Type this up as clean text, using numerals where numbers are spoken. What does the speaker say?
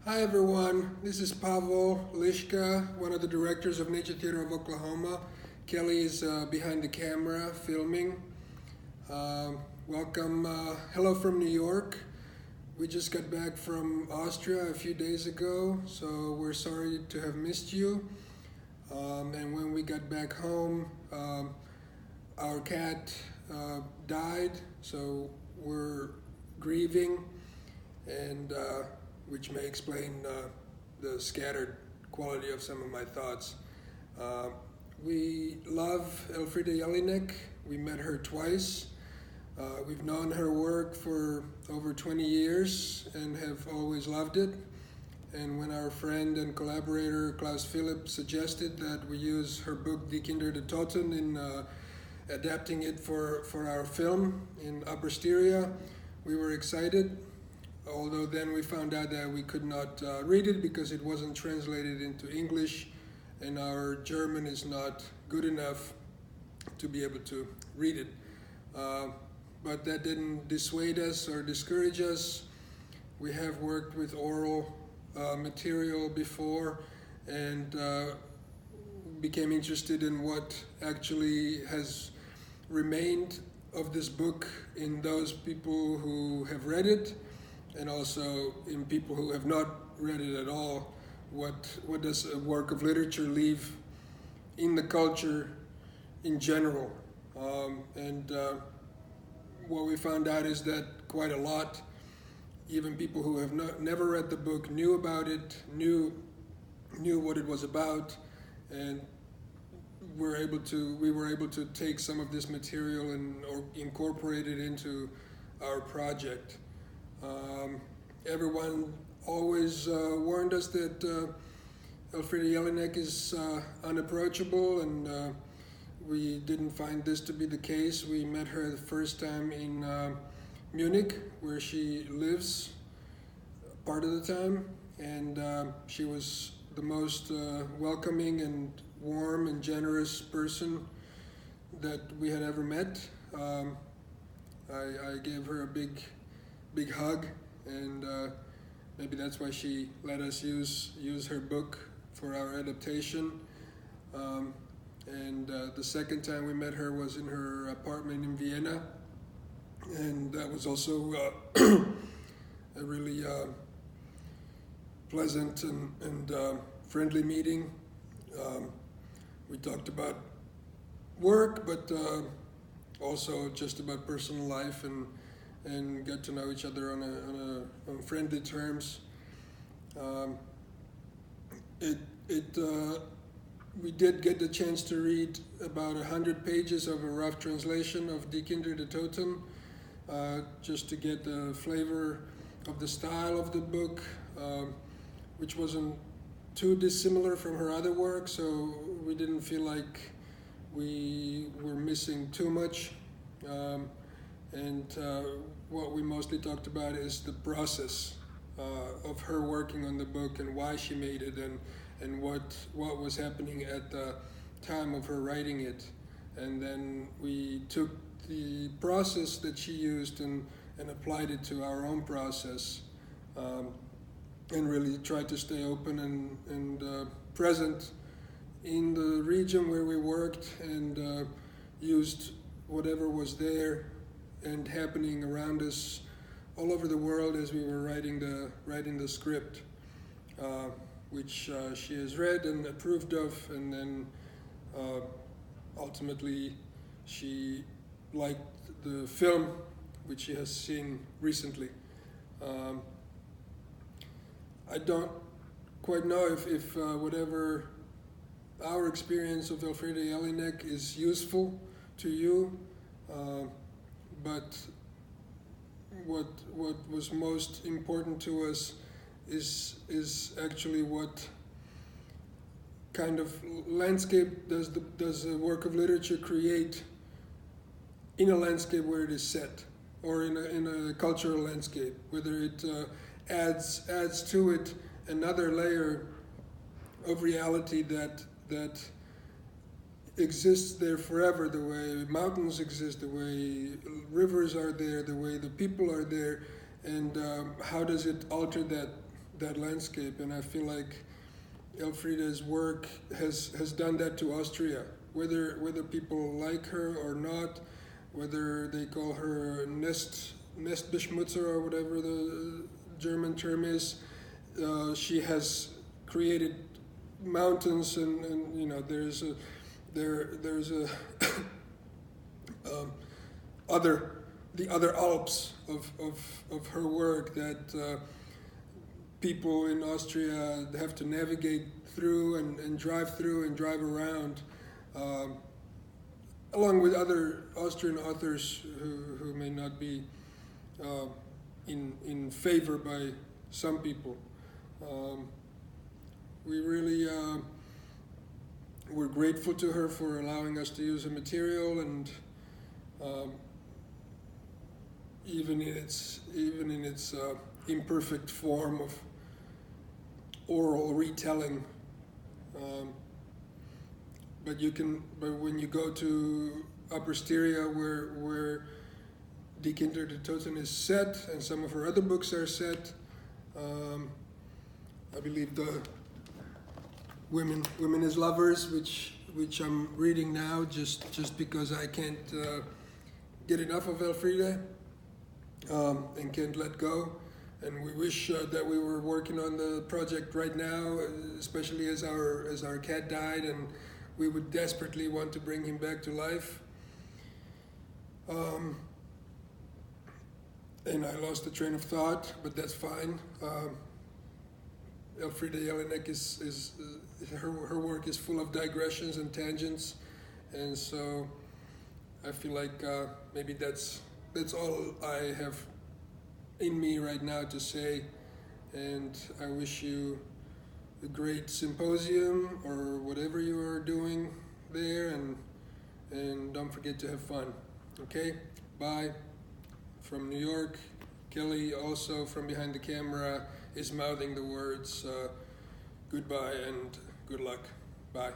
Hi everyone, this is Pavol, Liška, one of the directors of Nature Theater of Oklahoma. Kelly is behind the camera filming. Welcome, hello from New York. We just got back from Austria a few days ago, so we're sorry to have missed you. And when we got back home, our cat died, so we're grieving, and which may explain the scattered quality of some of my thoughts. We love Elfriede Jelinek. We met her twice. We've known her work for over 20 years and have always loved it. And when our friend and collaborator Klaus Philipp suggested that we use her book Die Kinder de Toten in adapting it for our film in Upper Styria, we were excited. Although then we found out that we could not read it because it wasn't translated into English, and our German is not good enough to be able to read it. But that didn't dissuade us or discourage us. We have worked with oral material before and became interested in what actually has remained of this book in those people who have read it, and also in people who have not read it at all. What does a work of literature leave in the culture in general? What we found out is that quite a lot, even people who have never read the book knew about it, knew what it was about, and we were able to take some of this material or incorporate it into our project. Everyone always warned us that Elfriede Jelinek is unapproachable, and we didn't find this to be the case. We met her the first time in Munich, where she lives part of the time, and she was the most welcoming and warm and generous person that we had ever met. I gave her a big hug, and maybe that's why she let us use her book for our adaptation. The second time we met her was in her apartment in Vienna, and that was also a really pleasant and friendly meeting. We talked about work, but also just about personal life, and get to know each other on friendly terms. We did get the chance to read about 100 pages of a rough translation of Die Kinder de Toten, just to get the flavor of the style of the book, which wasn't too dissimilar from her other work, so we didn't feel like we were missing too much. What we mostly talked about is the process of her working on the book and why she made it, and what was happening at the time of her writing it. And then we took the process that she used and applied it to our own process, and really tried to stay open and present in the region where we worked, and used whatever was there and happening around us all over the world as we were writing the script, which she has read and approved of, and then ultimately she liked the film, which she has seen recently. I don't quite know if whatever our experience of Elfriede Jelinek is useful to you, but what was most important to us is actually what kind of landscape does a work of literature create in a landscape where it is set, or in a cultural landscape, whether it adds to it another layer of reality that exists there forever, the way mountains exist, the way rivers are there, the way the people are there, and how does it alter that landscape. And I feel like Elfriede's work has done that to Austria. Whether people like her or not, whether they call her Nestbeschmutzer or whatever the German term is, she has created mountains, and you know, there's a the other Alps of her work that people in Austria have to navigate through and drive around, along with other Austrian authors who may not be in favor by some people. We really we're grateful to her for allowing us to use her material, and even in its imperfect form of oral retelling. But when you go to Upper Styria, where Die Kinder der Toten is set, and some of her other books are set, I believe the Women as Lovers, which I'm reading now just because I can't get enough of Elfriede and can't let go. And we wish that we were working on the project right now, especially as our cat died, and we would desperately want to bring him back to life. And I lost the train of thought, but that's fine. Elfriede Jelinek is her work is full of digressions and tangents, and so I feel like maybe that's all I have in me right now to say. And I wish you a great symposium or whatever you are doing there, and don't forget to have fun. Okay, bye. From New York, Kelly, also from behind the camera, is mouthing the words goodbye and good luck. Bye.